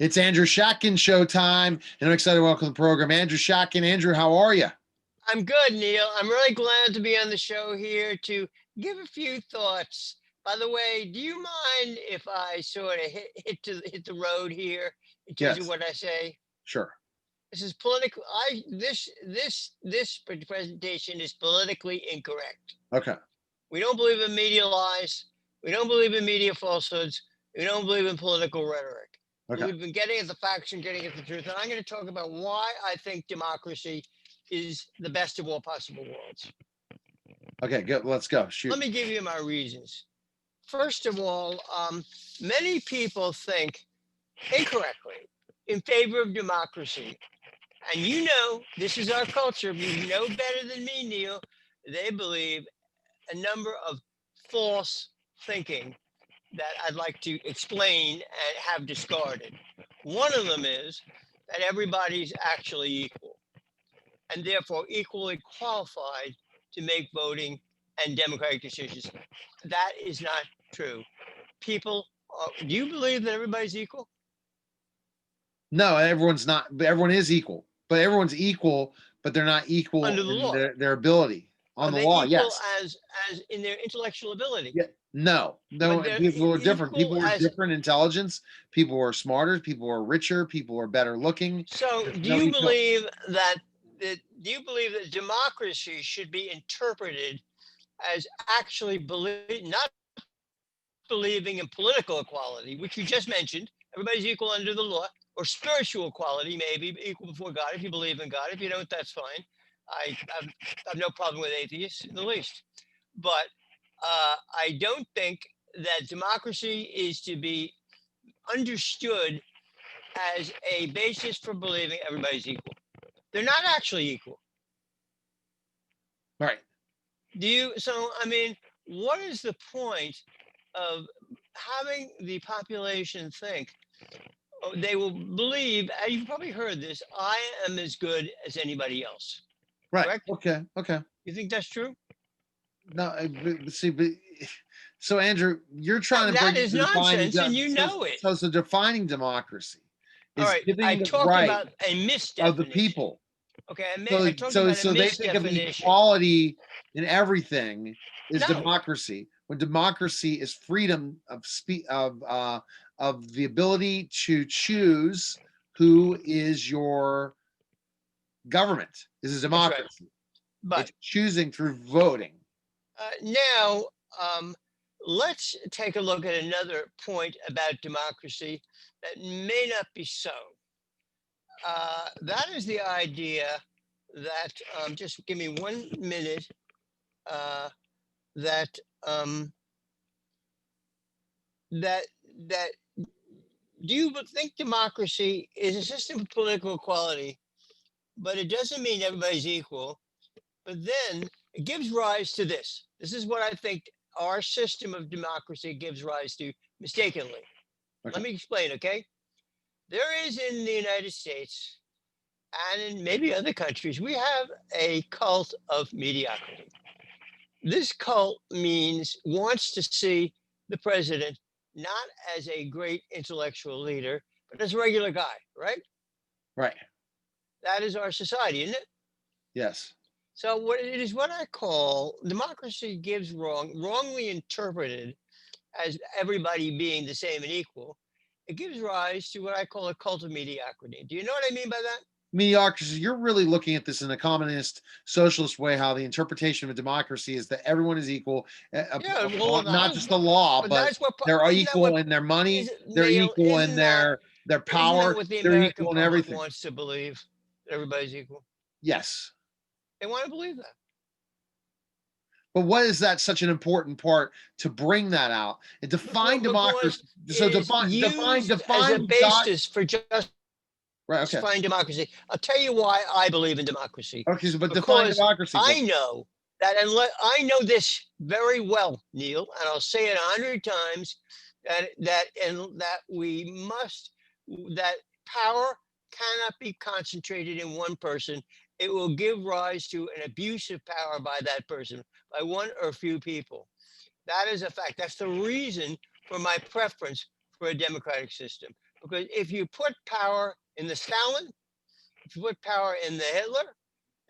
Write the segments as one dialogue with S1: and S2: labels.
S1: It's Andrew Shakin showtime, and I'm excited to welcome to the program Andrew Shakin. Andrew, how are you?
S2: I'm good, Neil. I'm really glad to be on the show here to give a few thoughts. By the way, do you mind if I sort of hit the road here in terms of
S1: Yes,
S2: what I say?
S1: sure.
S2: This is political. This presentation is politically incorrect.
S1: Okay,
S2: We don't believe in media lies. We don't believe in media falsehoods. We don't believe in political rhetoric.
S1: okay,
S2: We've been getting at the facts and getting at the truth. And I'm going to talk about why I think democracy is the best of all possible worlds.
S1: okay. Good. Let's go. Shoot.
S2: Let me give you my reasons. First of all, many people think incorrectly in favor of democracy. And you know, this is our culture. You know better than me, Neil. They believe a number of false thinking that I'd like to explain and have discarded. One of them is that everybody's actually equal and therefore equally qualified to make voting and democratic decisions. That is not true. People, do you believe that everybody's equal?
S1: No, everyone's not. Everyone is equal, but everyone's equal, but they're not equal
S2: Under the
S1: in
S2: law?
S1: their ability
S2: Are
S1: on the
S2: they
S1: law.
S2: equal
S1: Yes.
S2: as in their intellectual ability?
S1: Yeah. No. No.
S2: But they're
S1: People are different.
S2: equal
S1: People are
S2: as.
S1: different intelligence. People are smarter. People are richer. People are better looking.
S2: So,
S1: There's no equal.
S2: do you believe that democracy should be interpreted as actually not believing in political equality, which you just mentioned? Everybody's equal under the law, or spiritual equality, maybe equal before God. If you believe in God, if you don't, that's fine. I have no problem with atheists in the least. But I don't think that democracy is to be understood as a basis for believing everybody's equal. They're not actually equal.
S1: Right.
S2: Do you? So, I mean, what is the point of having the population think they will believe, you've probably heard this, I am as good as anybody else,
S1: Right.
S2: correct?
S1: Okay. Okay.
S2: You think that's true?
S1: No, see, so Andrew, you're trying to
S2: That
S1: bring
S2: is
S1: the defining.
S2: nonsense, and you know it.
S1: So defining democracy
S2: All
S1: is
S2: right, I
S1: giving the
S2: talked
S1: right
S2: about a
S1: of the
S2: misdefinition.
S1: people.
S2: Okay,
S1: So,
S2: I talked about a
S1: they think of
S2: misdefinition.
S1: equality in everything is
S2: No,
S1: democracy. When democracy is freedom of the ability to choose who is your government. This is
S2: that's right.
S1: democracy.
S2: But
S1: It's choosing through voting.
S2: now, let's take a look at another point about democracy that may not be so. That is the idea that, just give me 1 minute, uh, that um, that that do you think democracy is a system of political equality, but it doesn't mean everybody's equal. But then it gives rise to this. This is what I think our system of democracy gives rise to mistakenly.
S1: Okay.
S2: Let me explain, okay? There is in the United States and in maybe other countries, we have a cult of mediocrity. This cult wants to see the president not as a great intellectual leader, but as a regular guy, right?
S1: Right.
S2: That is our society, isn't it?
S1: Yes.
S2: So what I call democracy gives wrongly interpreted as everybody being the same and equal. It gives rise to what I call a cult of mediocrity. Do you know what I mean by that?
S1: Mediocrity. You're really looking at this in a communist, socialist way. How the interpretation of a democracy is that everyone is equal,
S2: Yeah, well,
S1: not just the law,
S2: but
S1: but
S2: that's what
S1: they're
S2: isn't that what
S1: equal in their money,
S2: is it,
S1: they're
S2: Neil?
S1: equal in their
S2: Isn't that
S1: power,
S2: what the
S1: they're
S2: American
S1: equal in
S2: public
S1: everything.
S2: wants to believe? That everybody's equal.
S1: Yes.
S2: They want to believe that.
S1: But what is that such an important part to bring that out and define
S2: Because
S1: democracy? So
S2: it is used as a
S1: define God.
S2: basis for
S1: Right. Okay.
S2: justifying democracy. I'll tell you why I believe in democracy.
S1: Okay. So, but define
S2: Because
S1: democracy for
S2: I
S1: me.
S2: know that unless I know this very well, Neil, and I'll say it 100 times, that power cannot be concentrated in one person. It will give rise to an abuse of power by that person, by one or a few people. That is a fact. That's the reason for my preference for a democratic system. Because if you put power in the Stalin, if you put power in the Hitler,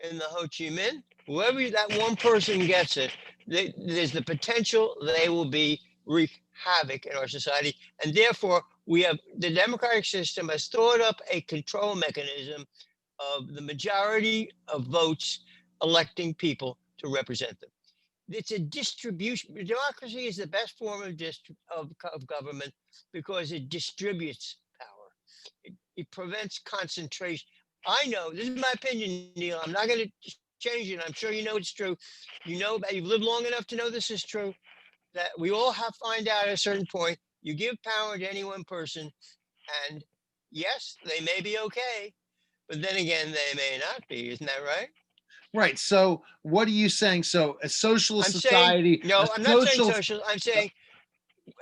S2: in the Ho Chi Minh, whoever that one person gets it, there's the potential they will be wreak havoc in our society. And therefore, the democratic system has thought up a control mechanism of the majority of votes electing people to represent them. It's a distribution. Democracy is the best form of government because it distributes power. It prevents concentration. I know, this is my opinion, Neil. I'm not going to change it. I'm sure you know it's true. You've lived long enough to know this is true, that we all have to find out at a certain point. You give power to any one person, and yes, they may be okay, but then again, they may not be. Isn't that right?
S1: Right. So what are you saying? So a socialist
S2: I'm saying,
S1: society,
S2: no,
S1: a
S2: I'm not saying
S1: social,
S2: social. I'm saying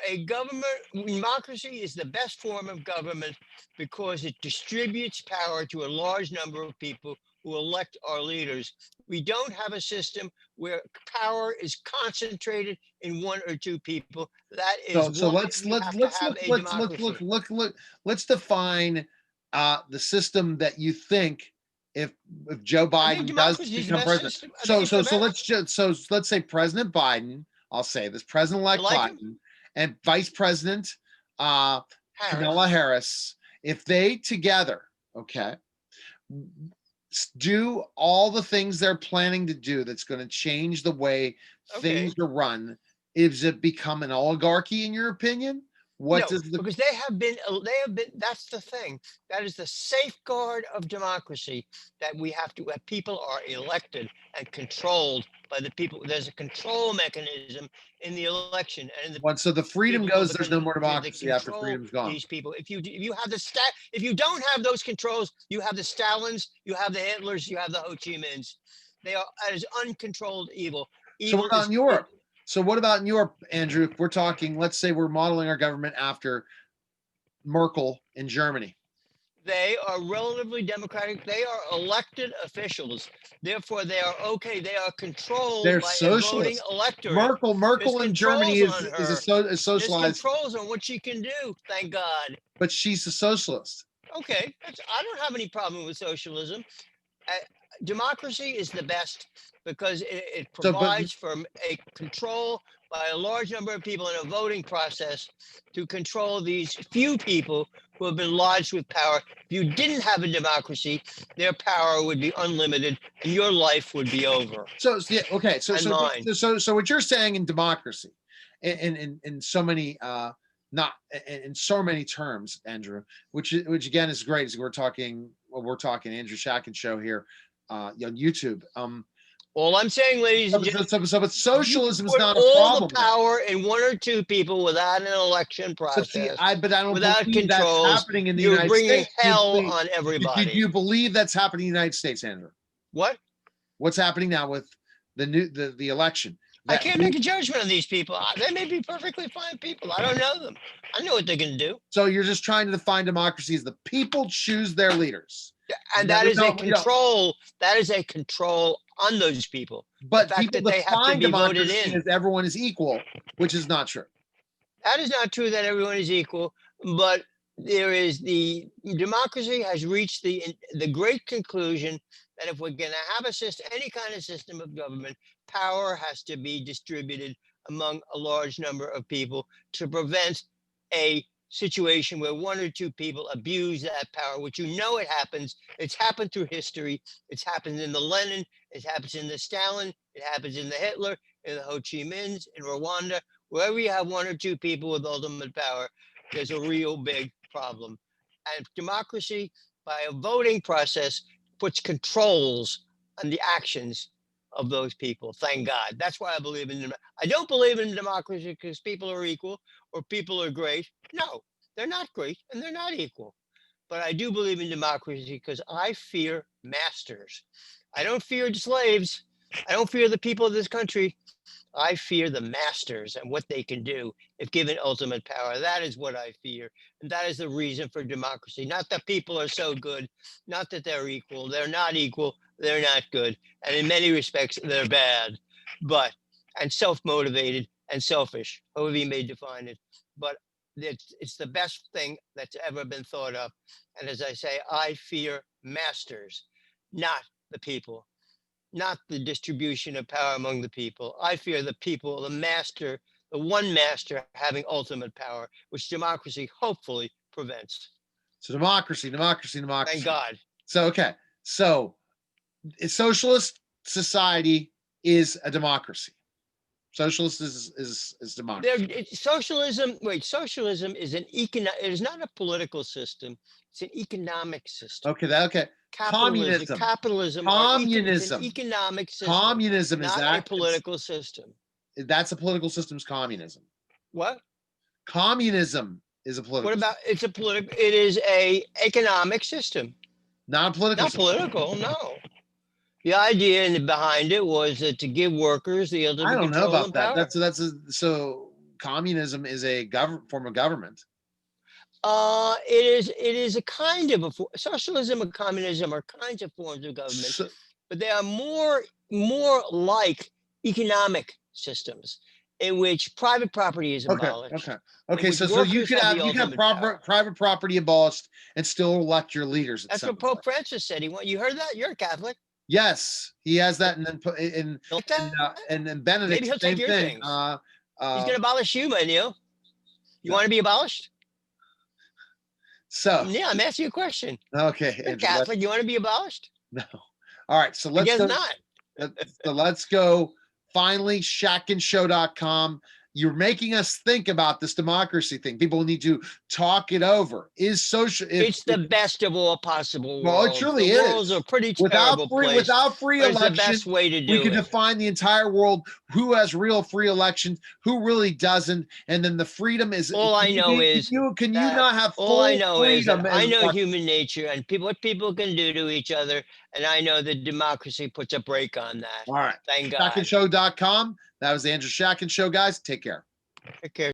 S2: a government, democracy is the best form of government because it distributes power to a large number of people who elect our leaders. We don't have a system where power is concentrated in one or two people. That is
S1: so
S2: why
S1: let's
S2: we have to
S1: let's
S2: have
S1: look
S2: a democracy.
S1: let's define the system that you think if Joe
S2: I think
S1: Biden does
S2: democracy is the
S1: become
S2: best
S1: president.
S2: system. I think it's the best.
S1: Let's say President Biden, I'll say this, President-elect
S2: I like him.
S1: Biden and Vice President Kamala
S2: Harris.
S1: Harris, if they together, okay, do all the things they're planning to do that's going to change the way
S2: Okay.
S1: things are run, is it become an oligarchy in your opinion? What
S2: No,
S1: does the
S2: because that's the thing. That is the safeguard of democracy, that people are elected and controlled by the people. There's a control mechanism in the election, and in
S1: once so the freedom
S2: people
S1: goes, there's no more
S2: they
S1: democracy after
S2: control
S1: freedom's gone?
S2: these people. If you have if you don't have those controls, you have the Stalins, you have the Hitlers, you have the Ho Chi Minhs. They are as uncontrolled evil.
S1: So what
S2: Evil
S1: about
S2: is
S1: in Europe? So what about in Europe, Andrew? If we're talking, let's say we're modeling our government after Merkel in Germany.
S2: They are relatively democratic. They are elected officials. Therefore, they are okay. They are controlled
S1: They're
S2: by a voting
S1: socialist.
S2: electorate. There's
S1: Merkel in Germany
S2: controls on her.
S1: is
S2: There's
S1: socialized,
S2: controls on what she can do. Thank God.
S1: but she's a socialist.
S2: Okay, I don't have any problem with socialism. Democracy is the best because it
S1: So, but
S2: provides for a control by a large number of people in a voting process to control these few people who have been lodged with power. If you didn't have a democracy, their power would be unlimited and your life would be over.
S1: yeah, okay.
S2: And mine.
S1: So what you're saying in democracy, in so many not in so many terms, Andrew, which again is great, is we're talking Andrew Shacken show here on YouTube.
S2: All I'm saying, ladies and gentlemen,
S1: but socialism is
S2: put
S1: not a
S2: all
S1: problem.
S2: the power in one or two people without an election process.
S1: But I don't
S2: without
S1: believe
S2: controls,
S1: that's happening in the
S2: you're
S1: United
S2: bringing
S1: States.
S2: hell on everybody.
S1: Do you believe that's happening in the United States, Andrew?
S2: What?
S1: What's happening now with the election?
S2: I can't make a judgment on these people. They may be perfectly fine people. I don't know them. I know what they can do.
S1: So you're just trying to define democracy as the people choose their leaders.
S2: And that is a control. That is a control on those people.
S1: But people define democracy as everyone is equal, which is not true.
S2: That is not true that everyone is equal, but the democracy has reached the great conclusion that if we're going to have any kind of system of government, power has to be distributed among a large number of people to prevent a situation where one or two people abuse that power, which it happens. It's happened through history. It's happened in the Lenin. It happens in the Stalin. It happens in the Hitler, in the Ho Chi Minhs, in Rwanda. Wherever you have one or two people with ultimate power, there's a real big problem. And democracy, by a voting process, puts controls on the actions of those people. Thank God. That's why I believe in them. I don't believe in democracy because people are equal or people are great. No, they're not great and they're not equal. But I do believe in democracy because I fear masters. I don't fear slaves. I don't fear the people of this country. I fear the masters and what they can do if given ultimate power. That is what I fear. And that is the reason for democracy. Not that people are so good, not that they're equal. They're not equal. They're not good. And in many respects, they're bad, and self-motivated and selfish, however you may define it. But it's the best thing that's ever been thought of. And as I say, I fear masters, not the people, not the distribution of power among the people. I fear the people, the master, the one master having ultimate power, which democracy hopefully prevents.
S1: So democracy, democracy,
S2: Thank
S1: democracy.
S2: God.
S1: So, okay. So a socialist society is a democracy. Socialist is democracy.
S2: Socialism. Wait, socialism is an it is not a political system. It's an economic system.
S1: Okay, okay. Communism.
S2: Capitalism. It's an economic system.
S1: Communism is
S2: not
S1: that
S2: a political system.
S1: That's a political system's communism.
S2: What?
S1: Communism is a political.
S2: What about it's a political? It is a economic system.
S1: Not political.
S2: Not political. No. The idea behind it was that to give workers the ability
S1: I
S2: to
S1: don't know
S2: control
S1: about that.
S2: power.
S1: So communism is a form of government.
S2: It is a kind of socialism and communism are kinds of forms of government, but they are more like economic systems in which private property is abolished.
S1: Okay. So you could have private property abolished and still elect your leaders.
S2: That's what Pope Francis said. You heard that? You're a Catholic.
S1: Yes, he has that, and then Benedict.
S2: Maybe he'll take your things. He's going to abolish you, man. You want to be abolished?
S1: So
S2: yeah, I'm asking you a question.
S1: Okay,
S2: You're Catholic. You want to be abolished?
S1: No. All right. So let's go.
S2: Not.
S1: So let's go. Finally, ShackandShow.com. You're making us think about this democracy thing. People need to talk it over. It's
S2: the best of all possible worlds.
S1: Well, it truly
S2: is. World's a pretty terrible place.
S1: Without free election,
S2: the best way to do
S1: we can define the entire world. Who has real free elections? Who really doesn't? And then the freedom is.
S2: All I know is.
S1: Can you not have full
S2: all I know
S1: freedom?
S2: I know human nature and what people can do to each other, and I know that democracy puts a brake on that.
S1: All right.
S2: Thank God.
S1: ShackandShow.com. That was the Andrew Shack and Show, guys. Take care.
S2: Take care.